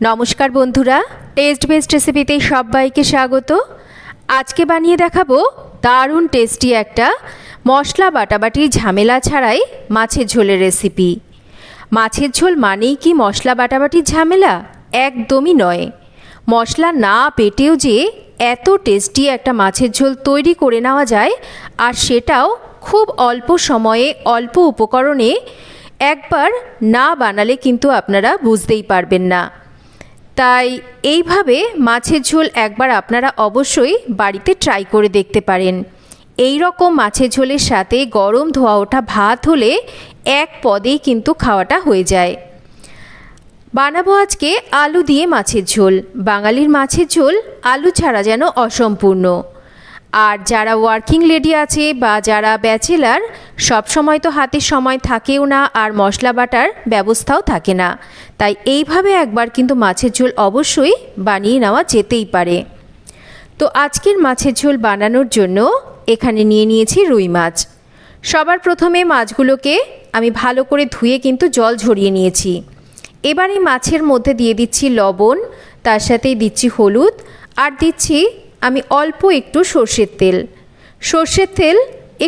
নমস্কার বন্ধুরা, test best রেসিপিতে সবাইকে স্বাগত। আজকে বানিয়ে দেখাবো দারুণ টেস্টি একটা মশলা বাটাবাটির ঝামেলা ছাড়াই মাছের ঝোলের রেসিপি। মাছের ঝোল মানেই কি মশলা বাটাবাটির ঝামেলা? একদমই নয়। মশলা না পেটেও যে এত টেস্টি একটা মাছের ঝোল তৈরি করে নেওয়া যায়, আর সেটাও খুব অল্প সময়ে অল্প উপকরণে, একবার না বানালে কিন্তু আপনারা বুঝতেই পারবেন না। তাই এইভাবে মাছের ঝোল একবার আপনারা অবশ্যই বাড়িতে ট্রাই করে দেখতে পারেন। এই রকম মাছের ঝোলের সাথে গরম ধোয়া ওঠা ভাত হলে এক পদেই কিন্তু খাওয়াটা হয়ে যায়। বানাবো আজকে আলু দিয়ে মাছের ঝোল। বাঙালির মাছের ঝোল আলু ছাড়া যেন অসম্পূর্ণ। আর যারা ওয়ার্কিং লেডি আছে বা যারা ব্যাচেলার, সব সময় তো হাতে সময় থাকেও না, আর মশলা বাটার ব্যবস্থাও থাকে না। তাই এইভাবে একবার কিন্তু মাছের ঝোল অবশ্যই বানিয়ে নেওয়া যেতেই পারে। তো আজকের মাছের ঝোল বানানোর জন্য এখানে নিয়ে নিয়েছি রুই মাছ। সবার প্রথমে মাছগুলোকে আমি ভালো করে ধুয়ে কিন্তু জল ঝরিয়ে নিয়েছি। এবার এই মাছের মধ্যে দিয়ে দিচ্ছি লবণ, তার সাথেই দিচ্ছি হলুদ, আর দিচ্ছি আমি অল্প একটু সর্ষের তেল। সর্ষের তেল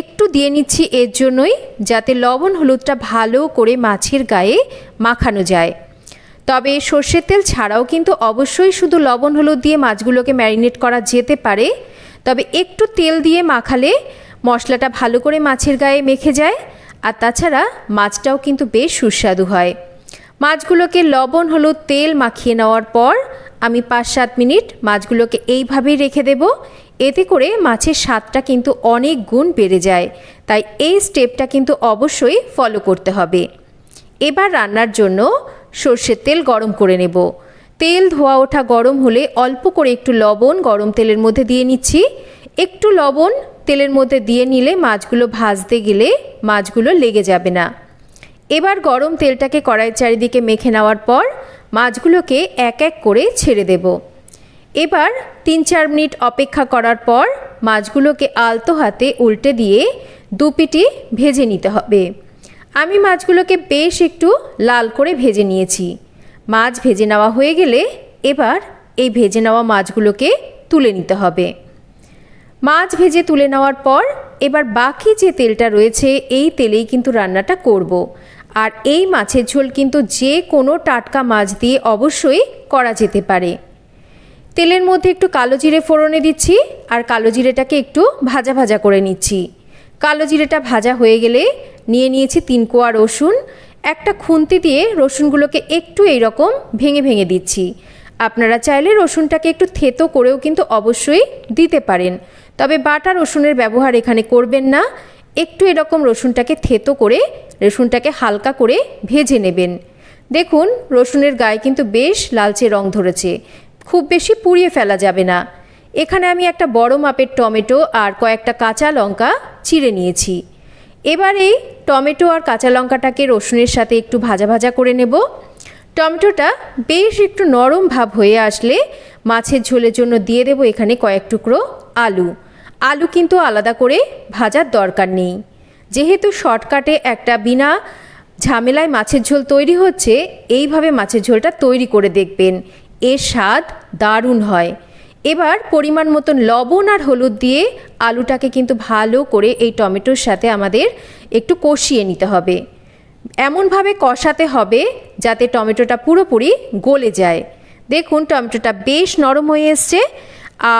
একটু দিয়ে নিচ্ছি এর জন্যই যাতে লবণ হলুদটা ভালো করে মাছের গায়ে মাখানো যায়। তবে সর্ষের তেল ছাড়াও কিন্তু অবশ্যই শুধু লবণ হলুদ দিয়ে মাছগুলোকে ম্যারিনেট করা যেতে পারে, তবে একটু তেল দিয়ে মাখালে মশলাটা ভালো করে মাছের গায়ে মেখে যায়, আর তাছাড়া মাছটাও কিন্তু বেশ সুস্বাদু হয়। মাছগুলোকে লবণ হলুদ তেল মাখিয়ে নেওয়ার পর আমি 5-7 মিনিট মাছগুলোকে এইভাবেই রেখে দেব। এতে করে মাছের স্বাদটা কিন্তু অনেক গুণ বেড়ে যায়। তাই এই স্টেপটা কিন্তু অবশ্যই ফলো করতে হবে। এবার রান্নার জন্য সর্ষের তেল গরম করে নেব। তেল ধোয়া ওঠা গরম হলে অল্প করে একটু লবণ গরম তেলের মধ্যে দিয়ে নিচ্ছি। একটু লবণ তেলের মধ্যে দিয়ে নিলে মাছগুলো ভাজতে গেলে মাছগুলো লেগে যাবে না। এবার গরম তেলটাকে কড়াইয়ের চারিদিকে মেখে নেওয়ার পর মাছগুলোকে এক এক করে ছেড়ে দেব। এবার 3-4 মিনিট অপেক্ষা করার পর মাছগুলোকে আলতো হাতে উল্টে দিয়ে দুপিটি ভেজে নিতে হবে। আমি মাছগুলোকে বেশ একটু লাল করে ভেজে নিয়েছি। মাছ ভেজে নেওয়া হয়ে গেলে এবার এই ভেজে নেওয়া মাছগুলোকে তুলে নিতে হবে। মাছ ভেজে তুলে নেওয়ার পর এবার বাকি যে তেলটা রয়েছে এই তেলেই কিন্তু রান্নাটা করব। আর এই মাছের ঝোল কিন্তু যে কোনো টাটকা মাছ দিয়ে অবশ্যই করা যেতে পারে। তেলের মধ্যে একটু কালো জিরে ফোড়নে দিচ্ছি, আর কালো জিরেটাকে একটু ভাজা ভাজা করে নিচ্ছি। কালো জিরেটা ভাজা হয়ে গেলে নিয়ে নিয়েছি 3 কোয়া রসুন। একটা খুন্তি দিয়ে রসুনগুলোকে একটু এইরকম ভেঙে ভেঙে দিচ্ছি। আপনারা চাইলে রসুনটাকে একটু থেতো করেও কিন্তু অবশ্যই দিতে পারেন, তবে বাটা রসুনের ব্যবহার এখানে করবেন না। একটু এরকম রসুনটাকে থেতো করে রসুনটাকে হালকা করে ভেজে নেবেন। দেখুন রসুনের গায়ে কিন্তু বেশ লালচে রং ধরেছে, খুব বেশি পুড়িয়ে ফেলা যাবে না। এখানে আমি একটা বড় মাপের টমেটো আর কয়েকটা কাঁচা লঙ্কা চিড়ে নিয়েছি। এবার এই টমেটো আর কাঁচা লঙ্কাটাকে রসুনের সাথে একটু ভাজা ভাজা করে নেব। টমেটোটা বেশ একটু নরম ভাব হয়ে আসলে মাছের ঝোলের জন্য দিয়ে দেব এখানে কয়েক টুকরো আলু। আলু কিন্তু আলাদা করে ভাজার দরকার নেই, যেহেতু শর্টকাটে একটা বিনা ঝামেলায় মাছের ঝোল তৈরি হচ্ছে। এইভাবে মাছের ঝোলটা তৈরি করে দেখবেন, এর স্বাদ দারুণ হয়। এবার পরিমাণ মতন লবণ আর হলুদ দিয়ে আলুটাকে কিন্তু ভালো করে এই টমেটোর সাথে আমাদের একটু কষিয়ে নিতে হবে। এমনভাবে কষাতে হবে যাতে টমেটোটা পুরোপুরি গলে যায়। দেখুন টমেটোটা বেশ নরম হয়ে এসছে।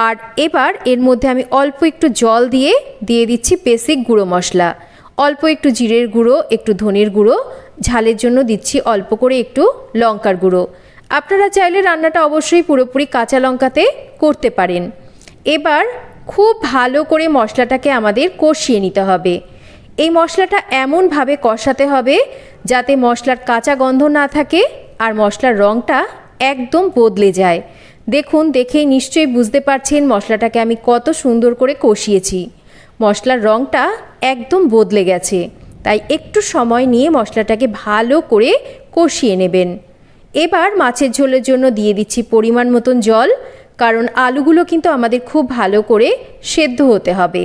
আর এবার এর মধ্যে আমি অল্প একটু জল দিয়ে দিচ্ছি বেসিক গুঁড়ো মশলা। অল্প একটু জিরের গুঁড়ো, একটু ধনের গুঁড়ো, ঝালের জন্য দিচ্ছি অল্প করে একটু লঙ্কার গুঁড়ো। আপনারা চাইলে রান্নাটা অবশ্যই পুরোপুরি কাঁচা লঙ্কাতে করতে পারেন। এবার খুব ভালো করে মশলাটাকে আমাদের কষিয়ে নিতে হবে। এই মশলাটা এমনভাবে কষাতে হবে যাতে মশলার কাঁচা গন্ধ না থাকে আর মশলার রঙটা একদম বদলে যায়। দেখুন, দেখেই নিশ্চয়ই বুঝতে পারছেন মশলাটাকে আমি কত সুন্দর করে কষিয়েছি। মশলার রঙটা একদম বদলে গেছে। তাই একটু সময় নিয়ে মশলাটাকে ভালো করে কষিয়ে নেবেন। এবার মাছের ঝোলের জন্য দিয়ে দিচ্ছি পরিমাণ মতন জল, কারণ আলুগুলো কিন্তু আমাদের খুব ভালো করে সেদ্ধ হতে হবে।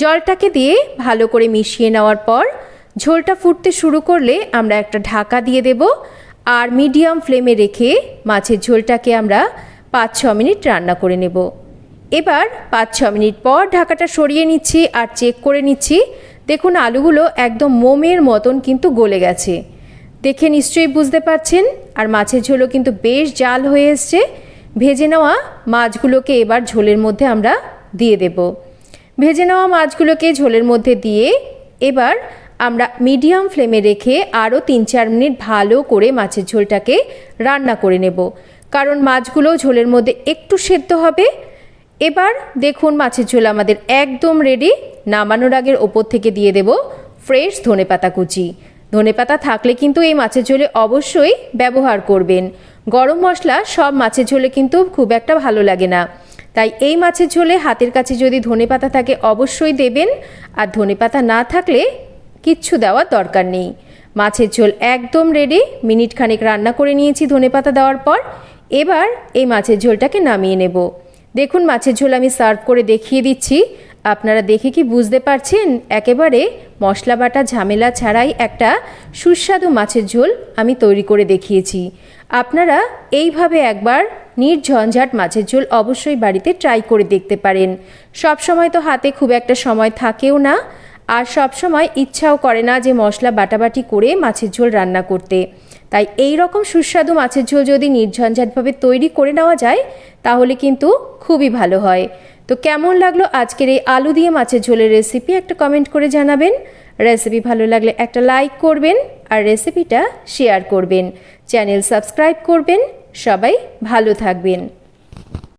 জলটাকে দিয়ে ভালো করে মিশিয়ে নেওয়ার পর ঝোলটা ফুটতে শুরু করলে আমরা একটা ঢাকা দিয়ে দেব। আর মিডিয়াম ফ্লেমে রেখে মাছের ঝোলটাকে আমরা 5-6 মিনিট রান্না করে নেব। এবার 5-6 মিনিট পর ঢাকাটা সরিয়ে নিচ্ছি আর চেক করে নিচ্ছি। দেখুন আলুগুলো একদম মোমের মতন কিন্তু গলে গেছে, দেখে নিশ্চয়ই বুঝতে পারছেন। আর মাছের ঝোলও কিন্তু বেশ জাল হয়ে এসছে। ভেজে নেওয়া মাছগুলোকে এবার ঝোলের মধ্যে আমরা দিয়ে দেব। ভেজে নেওয়া মাছগুলোকে ঝোলের মধ্যে দিয়ে এবার আমরা মিডিয়াম ফ্লেমে রেখে আরও 3-4 মিনিট ভালো করে মাছের ঝোলটাকে রান্না করে নেব, কারণ মাছগুলো ঝোলের মধ্যে একটু সেদ্ধ হবে। এবার দেখুন মাছের ঝোল আমাদের একদম রেডি। নামানোর আগের ওপর থেকে দিয়ে দেব ফ্রেশ ধনেপাতা কুচি। ধনেপাতা থাকলে কিন্তু এই মাছের ঝোলে অবশ্যই ব্যবহার করবেন। গরম মশলা সব মাছের ঝোলে কিন্তু খুব একটা ভালো লাগে না, তাই এই মাছের ঝোলে হাতের কাছে যদি ধনেপাতা থাকে অবশ্যই দেবেন, আর ধনেপাতা না থাকলে কিচ্ছু দেওয়ার দরকার নেই। মাছের ঝোল একদম রেডি। মিনিট খানেক রান্না করে নিয়েছি ধনেপাতা দেওয়ার পর। এবার এই মাছের ঝোলটাকে নামিয়ে নেব। দেখুন মাছের ঝোল আমি সার্ভ করে দেখিয়ে দিচ্ছি। আপনারা দেখে কি বুঝতে পারছেন? একেবারে মশলা বাটা ঝামেলা ছাড়াই একটা সুস্বাদু মাছের ঝোল আমি তৈরি করে দেখিয়েছি। আপনারা এইভাবে একবার নির্ঝঞ্ঝাট মাছের ঝোল অবশ্যই বাড়িতে ট্রাই করে দেখতে পারেন। সব সময় তো হাতে খুব একটা সময় থাকেও না, আর সব সময় ইচ্ছাও করে না যে মশলা বাটাবাটি করে মাছের ঝোল রান্না করতে। তাই এই রকম সুস্বাদু মাছের ঝোল যদি নির্ঝঞ্ঝাটভাবে তৈরি করে নেওয়া যায় তাহলে কিন্তু খুবই ভালো হয়। তো কেমন লাগলো আজকের এই আলু দিয়ে মাছের ঝোলের রেসিপি একটা কমেন্ট করে জানাবেন। রেসিপি ভালো লাগলে একটা লাইক করবেন আর রেসিপিটা শেয়ার করবেন। চ্যানেল সাবস্ক্রাইব করবেন। সবাই ভালো থাকবেন।